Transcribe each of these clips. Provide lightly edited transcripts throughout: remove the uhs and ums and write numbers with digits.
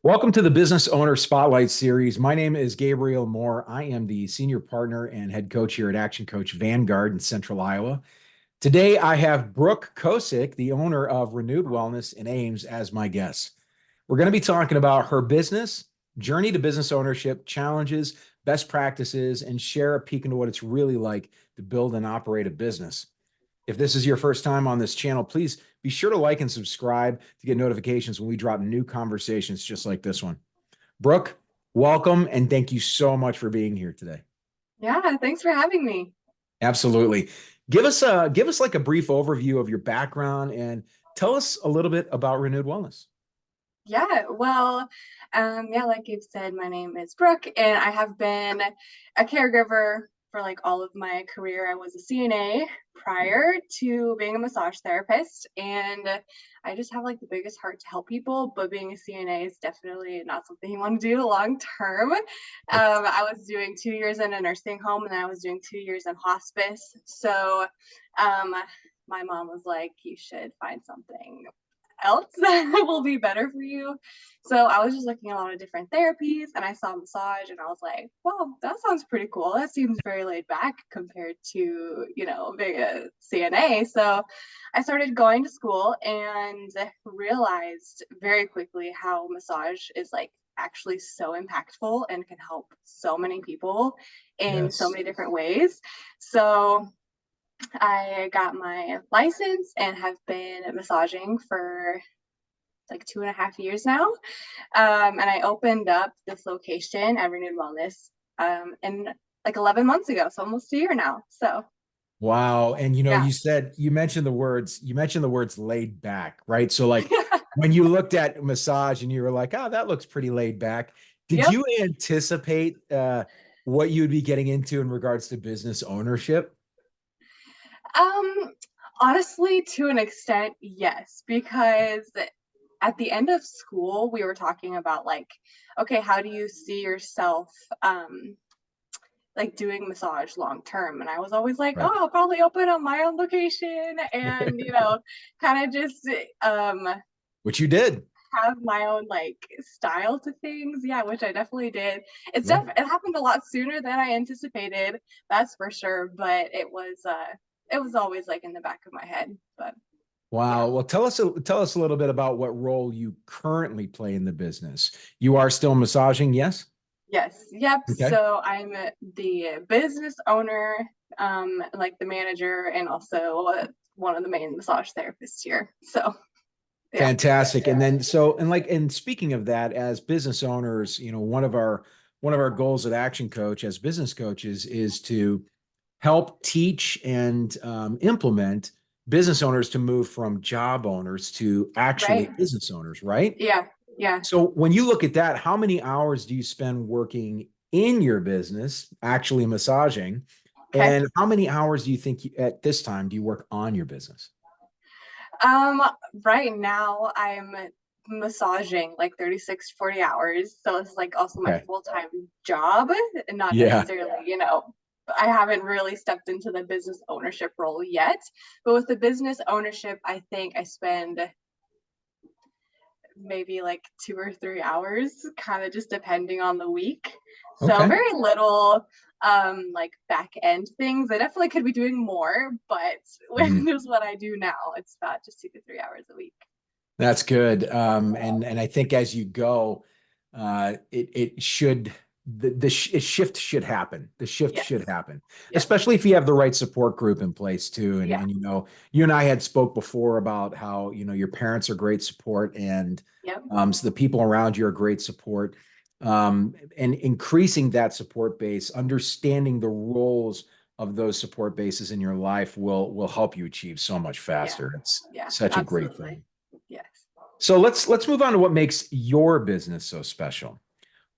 Welcome to the Business Owner Spotlight Series. My name is Gabriel Moore. I am the senior partner and head coach here at Action Coach Vanguard in Central Iowa. Today, I have Brooke Cosic, the owner of Renewed Wellness in Ames, as my guest. We're going to be talking about her business, journey to business ownership, challenges, best practices, and share a peek into what it's really like to build and operate a business. If this is your first time on this channel, please be sure to like and subscribe to get notifications when we drop new conversations just like this one. Brooke, welcome and thank you so much for being here today. Yeah, thanks for having me. Absolutely. Give us like a brief overview of your background and tell us a little bit about Renewed Wellness. Like you've said, my name is Brooke, and I have been a caregiver for like all of my career. I was a CNA prior to being a massage therapist, and I just have like the biggest heart to help people. But being a CNA is definitely not something you want to do long term. I was doing 2 years in a nursing home, and then I was doing 2 years in hospice. Um, my mom was like, "You should find something else that will be better for you." So I was just looking at a lot of different therapies and I saw massage and I was like, well, that sounds pretty cool. That seems very laid back compared to, being a CNA. So I started going to school and realized very quickly how massage is like actually so impactful and can help so many people in so Yes. many different ways. So I got my license and have been massaging for like 2.5 years now. And I opened up this location at Renewed Wellness in like 11 months ago, so almost a year now. So Wow. And yeah. you mentioned the words laid back, right? So like when you looked at massage and you were like, oh, that looks pretty laid back. Did Yep. you anticipate what you'd be getting into in regards to business ownership? Um, Honestly, to an extent, yes, because at the end of school, we were talking about like, okay, how do you see yourself like doing massage long term? And I was always like, Right. oh, I'll probably open up my own location and kind of just um Which you did. have my own like style to things. Yeah, which I definitely did. Yeah. It happened a lot sooner than I anticipated, that's for sure. But it was always like in the back of my head. But yeah. Wow. Well, tell us a little bit about what role you currently play in the business. You are still massaging, yes? Yes. Yep. Okay. So I'm the business owner, like the manager, and also one of the main massage therapists here. So yeah. Fantastic. And then and speaking of that, as business owners, one of our goals at Action Coach as business coaches is to help teach and implement business owners to move from job owners to actually Right. business owners, right? Yeah. Yeah. So when you look at that, how many hours do you spend working in your business, actually massaging? Okay. And how many hours do you think at this time do you work on your business? Um, right now I'm massaging like 36, 40 hours. So it's like also my Okay. full-time job and not Yeah. necessarily, I haven't really stepped into the business ownership role yet. But with the business ownership, I think I spend maybe like 2 or 3 hours, kind of just depending on the week. So Okay. very little like back end things. I definitely could be doing more, but Mhm. when is what I do now, it's about just 2 to 3 hours a week. That's good. And I think as you go, it should the shift should happen. The shift Yes. should happen, Yes. especially if you have the right support group in place too. And Yeah. and you and I had spoke before about how your parents are great support, and Yep. so the people around you are great support. And increasing that support base, understanding the roles of those support bases in your life will help you achieve so much Yeah. faster. It's Yeah. such a great Absolutely. thing. Yes. So let's move on to what makes your business so special.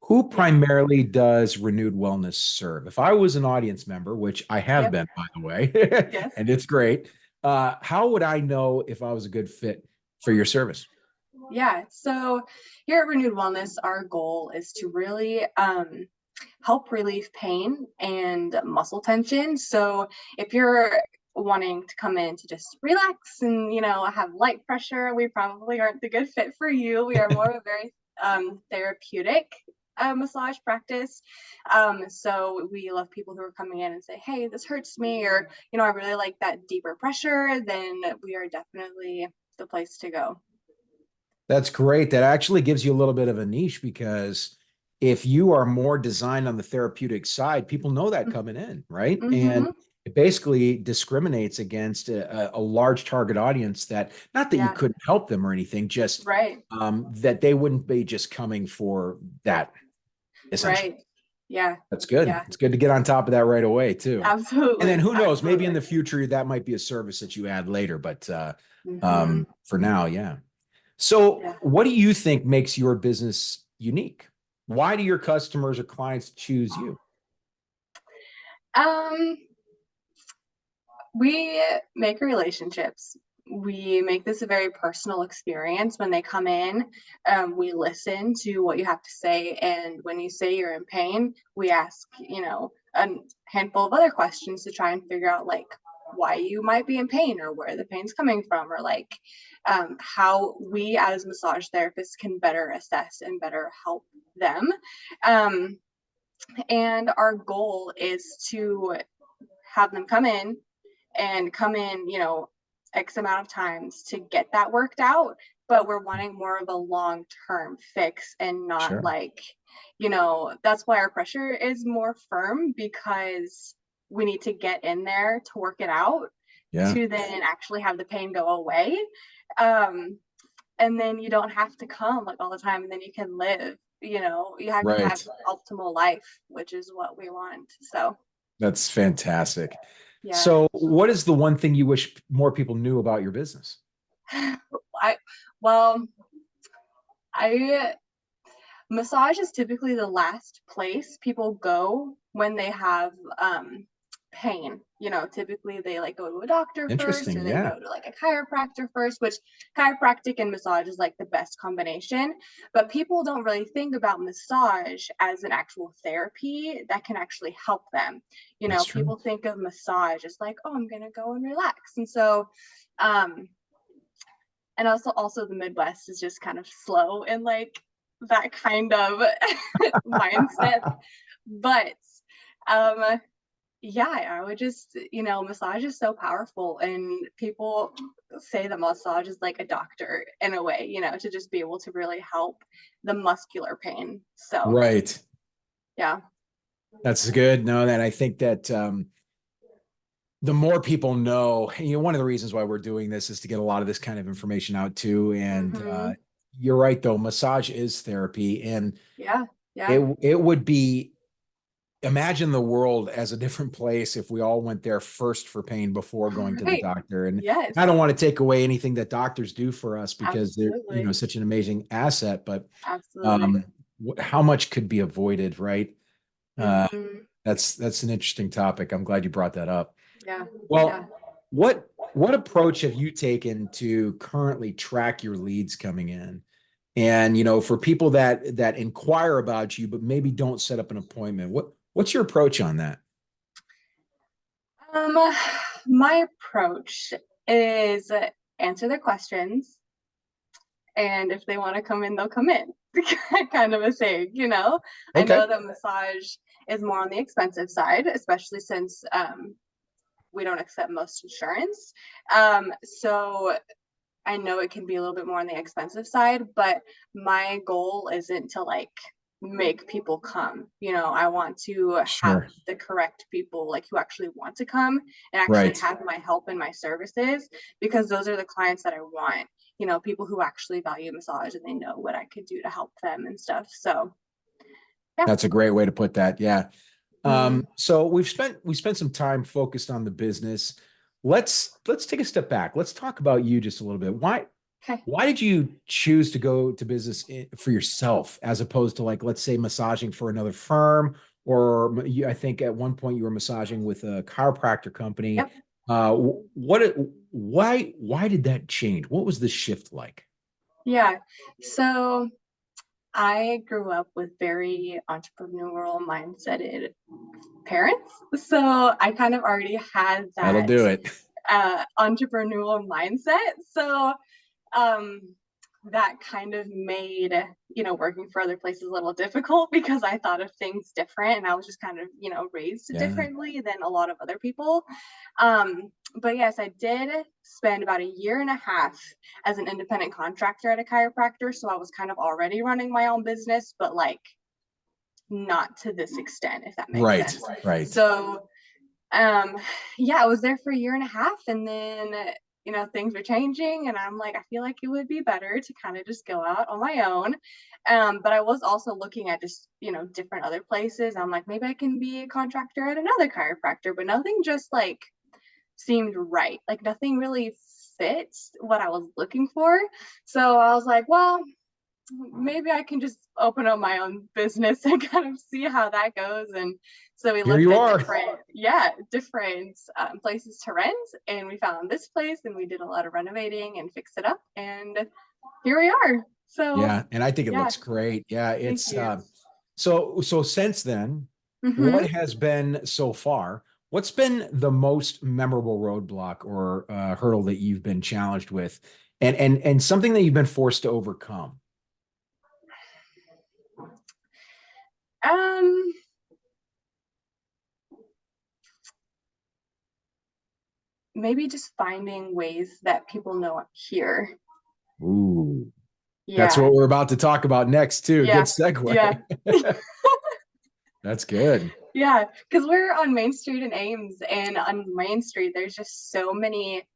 Who Yeah. primarily does Renewed Wellness serve? If I was an audience member, which I have Yep. been, by the way, Yes. and it's great, how would I know if I was a good fit for your service? Yeah. So here at Renewed Wellness, our goal is to really help relieve pain and muscle tension. So if you're wanting to come in to just relax and have light pressure, we probably aren't the good fit for you. We are more of a very therapeutic massage practice. So we love people who are coming in and say, hey, this hurts me, or, I really like that deeper pressure. Then we are definitely the place to go. That's great. That actually gives you a little bit of a niche, because if you are more designed on the therapeutic side, people know that coming in, right? And Mm-hmm. it basically discriminates against a large target audience, that not that you Yeah. couldn't help them or anything, just Right. that they wouldn't be just coming for that, essentially. Right. Yeah. That's good. Yeah. It's good to get on top of that right away, too. And then Absolutely. who knows, maybe in Absolutely. the future that might be a service that you add later, but Mm-hmm. for now, yeah. So, Yeah. what do you think makes your business unique? Why do your customers or clients choose you? Um, we make relationships. We make this a very personal experience when they come in. We listen to what you have to say. And when you say you're in pain, we ask, a handful of other questions to try and figure out like why you might be in pain, or where the pain's coming from, or like how we as massage therapists can better assess and better help them. Um, and our goal is to have them come in, X amount of times to get that worked out. But we're wanting more of a long term fix, and not Sure. like, that's why our pressure is more firm, because we need to get in there to work it out, Yeah. to then actually have the pain go away. Um, and then you don't have to come like all the time, and then you can live, you have can have Right. optimal life, which is what we want. So That's fantastic. yeah. So, what is the one thing you wish more people knew about your business? I well, I massage is typically the last place people go when they have pain. Typically they like go to a doctor first, Interesting. or they Yeah. go to like a chiropractor first, which chiropractic and massage is like the best combination. But people don't really think about massage as an actual therapy that can actually help them. That's true. People think of massage as like, oh, I'm gonna go and relax. And so um and also the Midwest is just kind of slow in like that kind of mindset. But um yeah, I would just, massage is so powerful, and people say that massage is like a doctor in a way, to just be able to really help the muscular pain. So Right. yeah. That's good. No, that I think that the more people know, one of the reasons why we're doing this is to get a lot of this kind of information out too. And Hmm. you're right, though, massage is therapy, and Yeah. Yeah. it would be, imagine the world as a different place if we all went there first for pain before going to the Right. doctor. And Yes. I don't want to take away anything that doctors do for us, because they're, Absolutely. such an amazing asset, but Absolutely. um, how much could be avoided, right? Uh, Hmm. that's an interesting topic. I'm glad you brought that up. Yeah. Yeah. Well, what approach have you taken to currently track your leads coming in? And for people that inquire about you but maybe don't set up an appointment, what's your approach on that? Um, my approach is answer their questions, and if they want to come in, they'll come in. Kind of a saying. I Okay, know that massage is more on the expensive side, especially since we don't accept most insurance. So I know it can be a little bit more on the expensive side, but my goal isn't to like make people come. I want to have sure. the correct people like who actually want to come and actually Right. have my help and my services, because those are the clients that I want. People who actually value massage and they know what I could do to help them and stuff. So yeah. That's a great way to put that. Yeah. Mm-hmm. So we spent some time focused on the business. Let's take a step back. Let's talk about you just a little bit. Okay. Why did you choose to go to business for yourself, as opposed to, like, let's say, massaging for another firm, or I think at one point you were massaging with a chiropractor company. Yep. Why did that change? What was the shift like? Yeah. So I grew up with very entrepreneurial mindseted parents. So I kind of already had That'll that do it. entrepreneurial mindset. So um, that kind of made, working for other places a little difficult because I thought of things different and I was just kind of, raised Yeah. differently than a lot of other people. But yes, I did spend about a year and a half as an independent contractor at a chiropractor. So I was kind of already running my own business, but like not to this extent, if that makes Right. sense. Right. So yeah, I was there for a year and a half, and then things were changing, and I'm like, I feel like it would be better to kind of just go out on my own. But I was also looking at just different other places. I'm like, maybe I can be a contractor at another chiropractor, but nothing just like seemed right. Like nothing really fits what I was looking for. So I was like, well, maybe I can just open up my own business and kind of see how that goes. And so we Here looked you at are. different places to rent, and we found this place, and we did a lot of renovating and fix it up, and here we are. So Yeah. And I think it yeah, looks great. Yeah. thank It's, you. so since then, what Hmm. has been so far? What's been the most memorable roadblock or hurdle that you've been challenged with, and something that you've been forced to overcome? Um, Maybe just finding ways that people know I'm here. Ooh, that's Yeah, what we're about to talk about next, too. Good yeah, yeah. segue. That's good. Yeah, because we're on Main Street in Ames, and on Main Street, there's just so many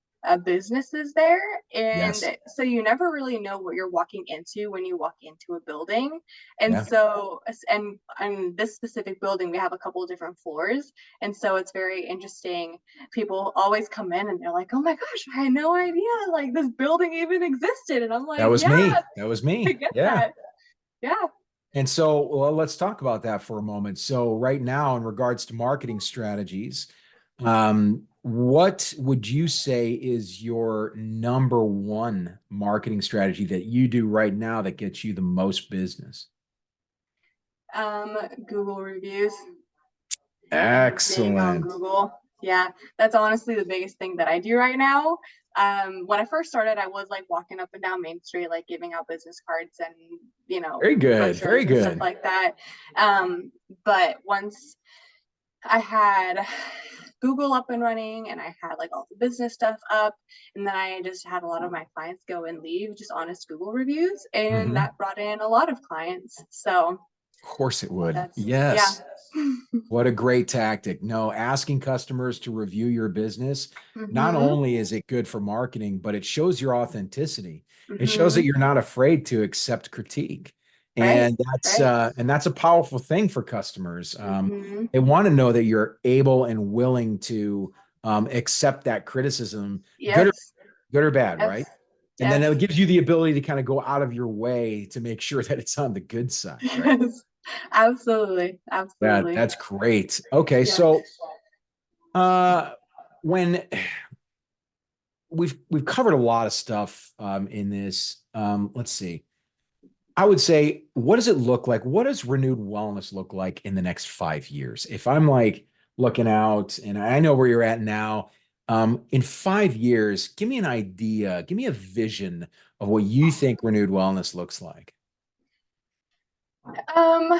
businesses there. And Yes. so you never really know what you're walking into when you walk into a building. And Yeah. so, and this specific building, we have a couple of different floors. And so it's very interesting. People always come in and they're like, oh my gosh, I had no idea like this building even existed. And I'm That like, was yeah, me. That was I me. get Yeah. that. Yeah. And so, well, let's talk about that for a moment. So, right now, in regards to marketing strategies, what would you say is your number one marketing strategy that you do right now that gets you the most business? Um, Google reviews. I'm big on Excellent. Google. Yeah, that's honestly the biggest thing that I do right now. When I first started, I was like walking up and down Main Street, like giving out business cards and, Very good. Very brochures and stuff good. like that. But once I had Google up and running and I had like all the business stuff up, and then I just had a lot of my clients go and leave just honest Google reviews, and Mhm. that brought in a lot of clients. So Of course it would. that's, yeah. Yes. What a great tactic. No, asking customers to review your business, not Hmm. only is it good for marketing, but it shows your authenticity. It shows that Hmm. you're not afraid to accept critique. Right, right. And that's a powerful thing for customers. Hmm. They want to know that you're able and willing to accept that criticism, good or Yes, good or bad, yes, right? And then yes, it gives you the ability to kind of go out of your way to make sure that it's on the good side, right? yes. Absolutely, Yeah, absolutely. that's great. Okay, Yeah. so uh, when we've covered a lot of stuff in this, let's see. I would say, what does it look like? What does renewed wellness look like in the next 5 years? If I'm like looking out, and I know where you're at now, in 5 years, give me an idea, give me a vision of what you think renewed wellness looks like. Um,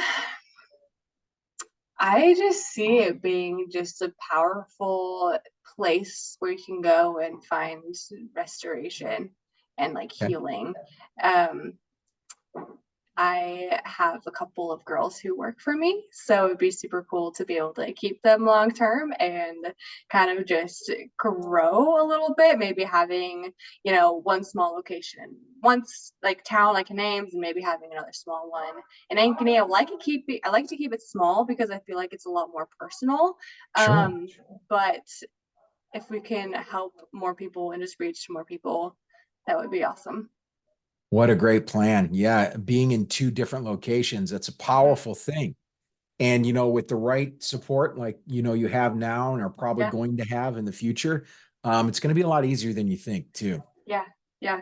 I just see it being just a powerful place where you can go and find restoration and like Okay. healing. Um, I have a couple of girls who work for me, so it'd be super cool to be able to keep them long term and kind of just grow a little bit. Maybe having, one small location, once like town like in Ames, and maybe having another small one in Ankeny. I like to keep it small because I feel like it's a lot more personal. Sure. But if we can help more people and just reach more people, that would be awesome. What a great plan. Yeah, being in two different locations, that's a Mhm. powerful thing. And with the right support, like you have now and are probably Yeah, going to have in the future, it's going to be a lot easier than you think too. yeah, yeah.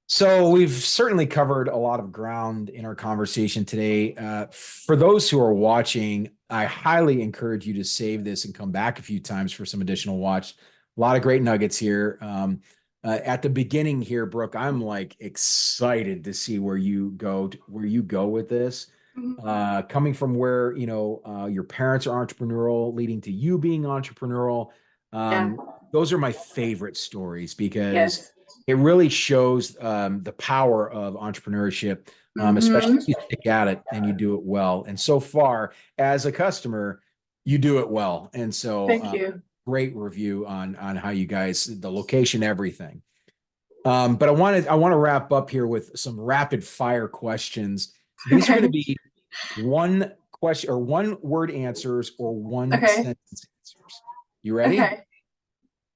So we've certainly covered a lot of ground in our conversation today. For those who are watching, I highly encourage you to save this and come back a few times for some additional watch. A lot of great nuggets here. At the beginning here, Brooke, I'm like excited to see where you go with this. Mhm. Coming from where, your parents are entrepreneurial, leading to you being entrepreneurial. Yeah. Those are my favorite stories because Yes. it really shows the power of entrepreneurship, especially Hmm. if you stick at it and you do it well. And so far, as a customer, you do it well. And so, Thank you. great review on how you guys, the location, everything. But I want to wrap up here with some rapid fire questions. These are going to Okay. be one question or one word answers or one Okay. sentence answers. You ready? Okay.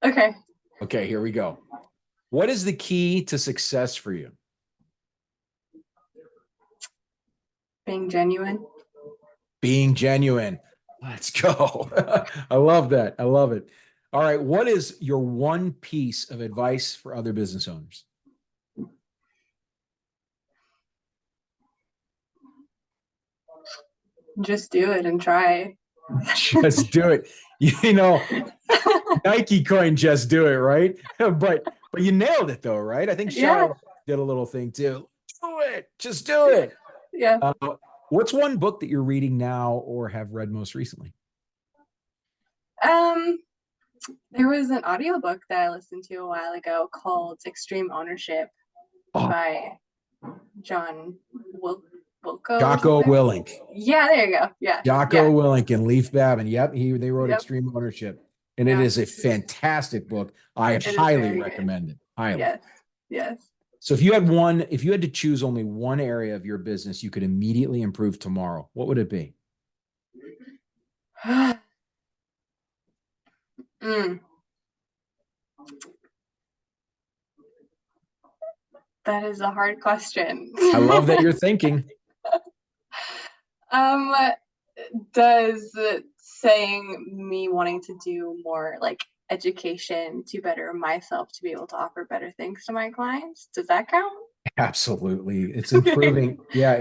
Okay. Okay, here we go. What is the key to success for you? Being genuine. Being genuine. Let's go. I love that. I love it. All right. What is your one piece of advice for other business owners? Just do it and try. Just do it. You know, Nike coined "just do it," right? But you nailed it though, right? I think Yeah. Shia did a little thing too. Do it. Just do it. Yeah. Uh, what's one book that you're reading now or have read most recently? Um, there was an audiobook that I listened to a while ago called Extreme Ownership Oh, by John Wilco or Jocko something. Willink. Yeah, there you go. Yeah. Jocko Yeah. Willink and Leif Babin. Yep, they wrote Yep. Extreme Ownership, and it Yeah. is a fantastic book. I It is highly very good. recommend it. Highly. Yes. Yes. So if you had to choose only one area of your business you could immediately improve tomorrow, what would it be? Mm, that is a hard question. I love that you're thinking. um, does saying me wanting to do more like education to better myself to be able to offer better things to my clients, does that count? Absolutely. It's Okay. improving Yeah.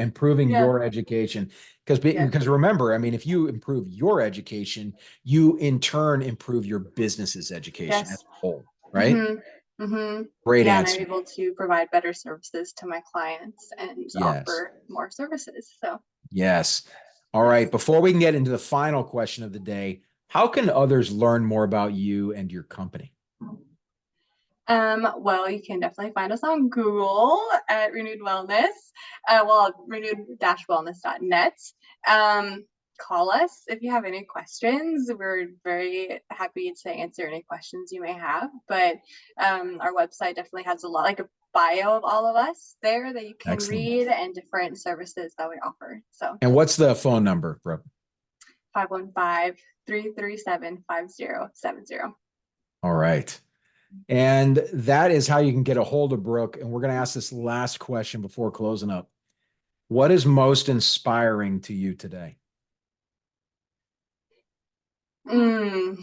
your education. Because Yes. because remember, I mean, if you improve your education, you in turn improve your business's education as Yes. a whole, right? Mm-hmm. Mm-hmm. Great Yeah, and I'm answer. able to provide better services to my clients and Yes. offer more services. So Yes. All yes. right. Before we can get into the final question of the day, how can others learn more about you and your company? Well, you can definitely find us on Google at Renewed Wellness. Renewed-wellness.net. Um, Call us if you have any questions. We're very happy to answer any questions you may have. But our website definitely has a lot, like a bio of all of us there that you can Excellent. read and different services that we offer. So And what's the phone number, bro? 515-337-5070. All right. And that is how you can get a hold of Brooke. And we're going to ask this last question before closing up. What is most inspiring to you today? Mm,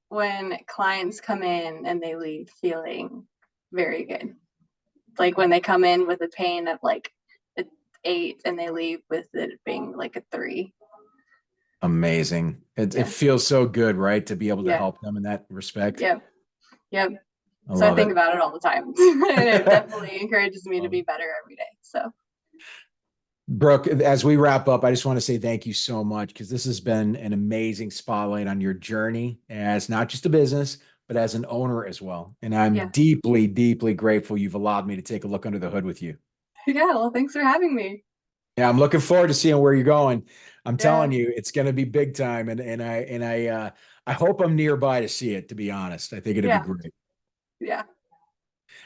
when clients come in and they leave feeling very good. Like when they come in with a pain of like an 8 and they leave with it being like a 3. Amazing. It Yeah. feels so good, right? To be able to Yeah. help them in that respect. Yep. Yep. I So I love think it. about it all the time. And it definitely encourages me to be better every day. So Brooke, as we wrap up, I just want to say thank you so much because this has been an amazing spotlight on your journey as not just a business, but as an owner as well. And I'm yeah. deeply, deeply grateful you've allowed me to take a look under the hood with you. Yeah. Well, thanks for having me. Yeah, I'm looking forward to seeing where you're going. I'm Yeah. telling you, it's going to be big time, and I hope I'm nearby to see it. To be honest, I think it'd be Yeah. great. Yeah.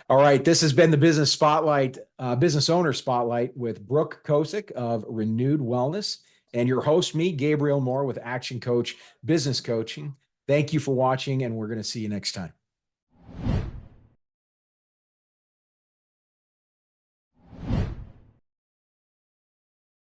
All right, this has been the Business Spotlight, Business Owner Spotlight with Brooke Cosic of Renewed Wellness, and your host, me, Gabriel Moore, with Action Coach Business Coaching. Thank you for watching, and we're going to see you next time.